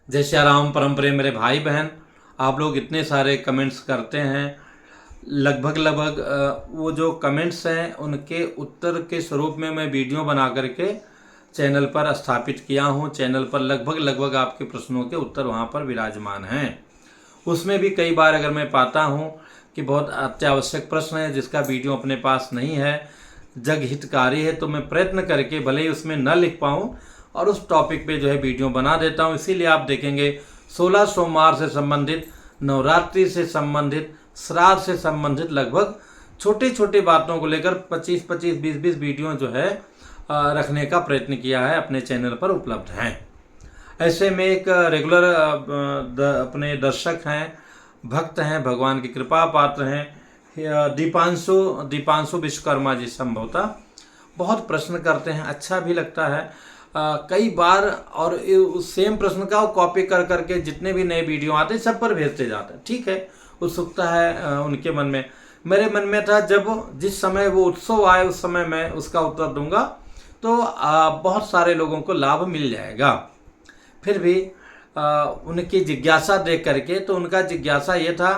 जय श्री राम। परम प्रिय मेरे भाई बहन, आप लोग इतने सारे कमेंट्स करते हैं। लगभग वो जो कमेंट्स हैं उनके उत्तर के स्वरूप में मैं वीडियो बना करके चैनल पर स्थापित किया हूँ। चैनल पर लगभग आपके प्रश्नों के उत्तर वहाँ पर विराजमान हैं। उसमें भी कई बार अगर मैं पाता हूँ कि बहुत अत्यावश्यक प्रश्न है जिसका वीडियो अपने पास नहीं है, जग हितकारी है, तो मैं प्रयत्न करके भले ही उसमें न लिख पाऊँ और उस टॉपिक पे जो है वीडियो बना देता हूँ। इसीलिए आप देखेंगे 16 सोमवार से संबंधित, नवरात्रि से संबंधित, श्राद्ध से संबंधित लगभग छोटी छोटी बातों को लेकर 25-25, 20-20 वीडियो जो है रखने का प्रयत्न किया है, अपने चैनल पर उपलब्ध हैं। ऐसे में एक रेगुलर अपने दर्शक हैं, भक्त हैं, भगवान की कृपा पात्र हैं, दीपांशु विश्वकर्मा जी संभवतः बहुत प्रश्न करते हैं, अच्छा भी लगता है कई बार। और उस सेम प्रश्न का वो कॉपी कर करके जितने भी नए वीडियो आते हैं सब पर भेजते जाते हैं। ठीक है, उत्सुकता है उनके मन में, मेरे मन में था जब जिस समय वो उत्सव आए उस समय मैं उसका उत्तर दूंगा तो बहुत सारे लोगों को लाभ मिल जाएगा। फिर भी उनकी जिज्ञासा देख करके, तो उनका जिज्ञासा ये था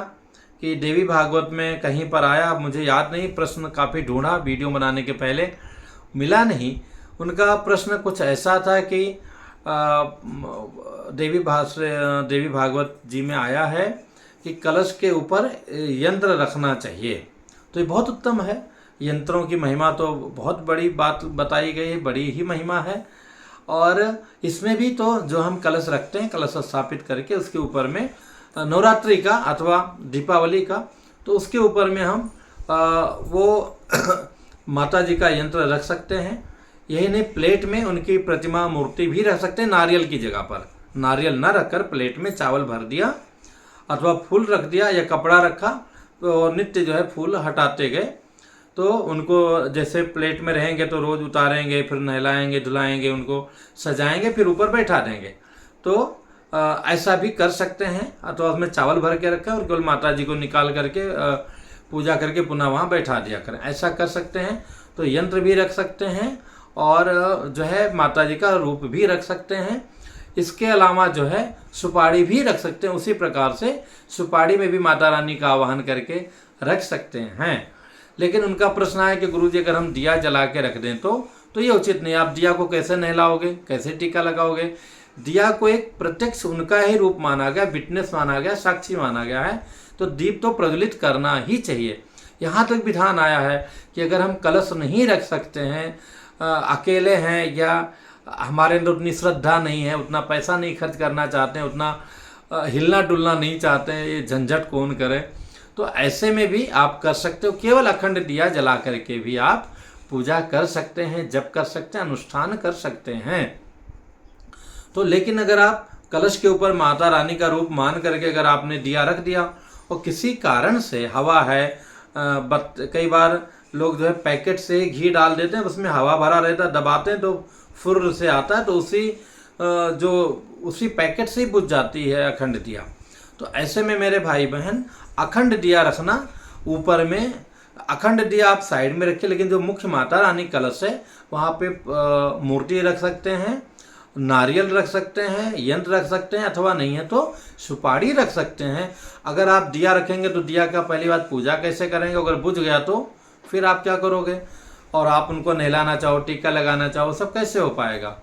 कि देवी भागवत में कहीं पर आया, मुझे याद नहीं, प्रश्न काफ़ी ढूंढा वीडियो बनाने के पहले, मिला नहीं। उनका प्रश्न कुछ ऐसा था कि देवी भागवत जी में आया है कि कलश के ऊपर यंत्र रखना चाहिए। तो ये बहुत उत्तम है, यंत्रों की महिमा तो बहुत बड़ी बात बताई गई है, बड़ी ही महिमा है। और इसमें भी तो जो हम कलश रखते हैं, कलश स्थापित करके उसके ऊपर में नवरात्रि का अथवा दीपावली का, तो उसके ऊपर में हम वो माता जी का यंत्र रख सकते हैं। यही नहीं, प्लेट में उनकी प्रतिमा मूर्ति भी रख सकते हैं। नारियल की जगह पर नारियल न रखकर प्लेट में चावल भर दिया अथवा फूल रख दिया या कपड़ा रखा, तो नित्य जो है फूल हटाते गए। तो उनको जैसे प्लेट में रहेंगे तो रोज उतारेंगे, फिर नहलाएंगे, धुलाएंगे, उनको सजाएंगे, फिर ऊपर बैठा देंगे। तो ऐसा भी कर सकते हैं। अथवा उसमें चावल भर के रखें और केवल माता जी को निकाल करके पूजा करके पुनः वहाँ बैठा दिया करें, ऐसा कर सकते हैं। तो यंत्र भी रख सकते हैं और जो है माता जी का रूप भी रख सकते हैं। इसके अलावा जो है सुपारी भी रख सकते हैं। उसी प्रकार से सुपारी में भी माता रानी का आवाहन करके रख सकते हैं। लेकिन उनका प्रश्न है कि गुरुजी अगर हम दिया जला के रख दें तो ये उचित नहीं। आप दिया को कैसे नहलाओगे, कैसे टीका लगाओगे? दिया को एक प्रत्यक्ष उनका ही रूप माना गया, विटनेस माना गया, साक्षी माना गया है। तो दीप तो प्रज्वलित करना ही चाहिए। यहाँ तक विधान आया है कि अगर हम कलश नहीं रख सकते हैं, अकेले हैं या हमारे अंदर उतनी श्रद्धा नहीं है, उतना पैसा नहीं खर्च करना चाहते हैं, उतना हिलना डुलना नहीं चाहते हैं, ये झंझट कौन करे, तो ऐसे में भी आप कर सकते हो। केवल अखंड दिया जला करके भी आप पूजा कर सकते हैं, जप कर सकते हैं, अनुष्ठान कर सकते हैं। तो लेकिन अगर आप कलश के ऊपर माता रानी का रूप मान करके अगर आपने दिया रख दिया और किसी कारण से हवा है, कई बार लोग जो है पैकेट से घी डाल देते हैं, उसमें हवा भरा रहता है, दबाते हैं तो फुर्र से आता है, तो उसी पैकेट से ही बुझ जाती है अखंड दिया। तो ऐसे में मेरे भाई बहन, अखंड दिया रखना, ऊपर में अखंड दिया आप साइड में रखिए, लेकिन जो मुख्य माता रानी कलश है वहाँ पे मूर्ति रख सकते हैं, नारियल रख सकते हैं, यंत्र रख सकते हैं, अथवा नहीं है तो सुपारी रख सकते हैं। अगर आप दिया रखेंगे तो दिया का पहली बात पूजा कैसे करेंगे? अगर बुझ गया तो फिर आप क्या करोगे? और आप उनको नहलाना चाहो, टीका लगाना चाहो, सब कैसे हो पाएगा?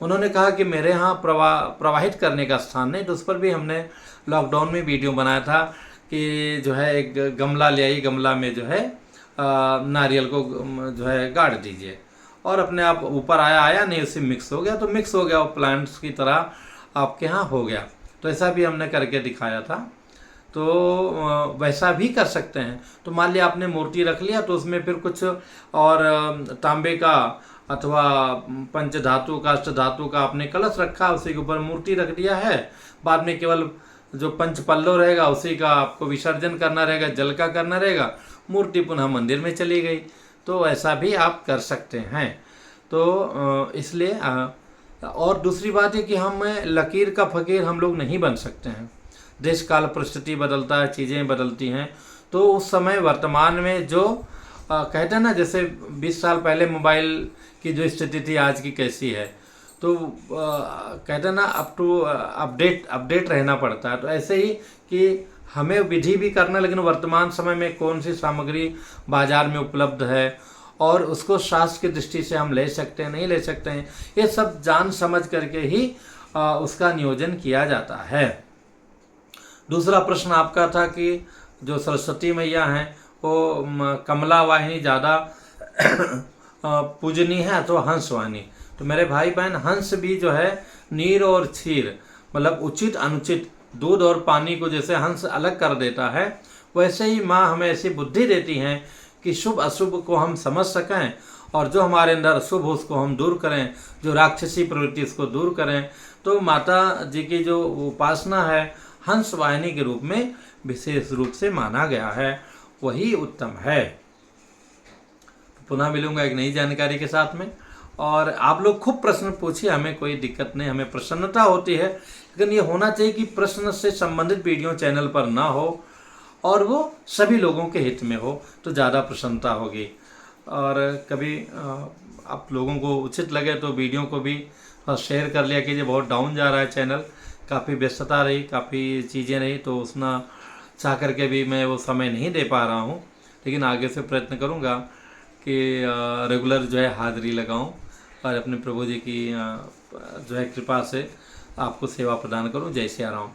उन्होंने कहा कि मेरे यहाँ प्रवाहित करने का स्थान नहीं। तो उस पर भी हमने लॉकडाउन में वीडियो बनाया था कि जो है एक गमला ले आई, गमला में जो है नारियल को जो है गाड़ दीजिए और अपने आप ऊपर आया नहीं, उससे मिक्स हो गया, तो मिक्स हो गया, वो प्लांट्स की तरह आपके यहाँ हो गया। तो ऐसा भी हमने करके दिखाया था। तो वैसा भी कर सकते हैं। तो मान लिया आपने मूर्ति रख लिया, तो उसमें फिर कुछ और तांबे का अथवा पंच धातु का, अष्ट धातु का आपने कलश रखा, उसी के ऊपर मूर्ति रख दिया है। बाद में केवल जो पंच पल्लो रहेगा उसी का आपको विसर्जन करना रहेगा, जल का करना रहेगा, मूर्ति पुनः मंदिर में चली गई। तो ऐसा भी आप कर सकते हैं। तो इसलिए और दूसरी बात है कि हम लकीर का फकीर हम लोग नहीं बन सकते हैं। देश काल परिस्थिति बदलता है, चीज़ें बदलती हैं। तो उस समय वर्तमान में जो कहते हैं ना, जैसे 20 साल पहले मोबाइल की जो स्थिति थी आज की कैसी है, तो कहते हैं ना अप टू अपडेट रहना पड़ता है। तो ऐसे ही कि हमें विधि भी करना, लेकिन वर्तमान समय में कौन सी सामग्री बाजार में उपलब्ध है और उसको शास्त्र की दृष्टि से हम ले सकते हैं नहीं ले सकते हैं, ये सब जान समझ करके ही उसका नियोजन किया जाता है। दूसरा प्रश्न आपका था कि जो सरस्वती मैया हैं वो कमला वाहिनी ज़्यादा पूजनीय है तो हंस वाहिनी। तो मेरे भाई बहन, हंस भी जो है नीर और क्षीर मतलब उचित अनुचित दूध और पानी को जैसे हंस अलग कर देता है, वैसे ही माँ हमें ऐसी बुद्धि देती हैं कि शुभ अशुभ को हम समझ सकें और जो हमारे अंदर अशुभ हो उसको हम दूर करें, जो राक्षसी प्रवृत्ति उसको दूर करें। तो माता जी की जो उपासना है हंस वाहिनी के रूप में विशेष रूप से माना गया है, वही उत्तम है। पुनः मिलूंगा एक नई जानकारी के साथ में। और आप लोग खूब प्रश्न पूछिए, हमें कोई दिक्कत नहीं, हमें प्रसन्नता होती है, लेकिन ये होना चाहिए कि प्रश्न से संबंधित वीडियो चैनल पर ना हो और वो सभी लोगों के हित में हो, तो ज़्यादा प्रसन्नता होगी। और कभी आप लोगों को उचित लगे तो वीडियो को भी शेयर कर लिया कीजिए। बहुत डाउन जा रहा है चैनल, काफ़ी व्यस्तता रही, काफ़ी चीज़ें रही, तो उसना चाह करके भी मैं वो समय नहीं दे पा रहा हूँ, लेकिन आगे से प्रयत्न करूँगा कि रेगुलर जो है हाज़िरी लगाऊं और अपने प्रभु जी की जो है कृपा से आपको सेवा प्रदान करूं। जय सिया राम।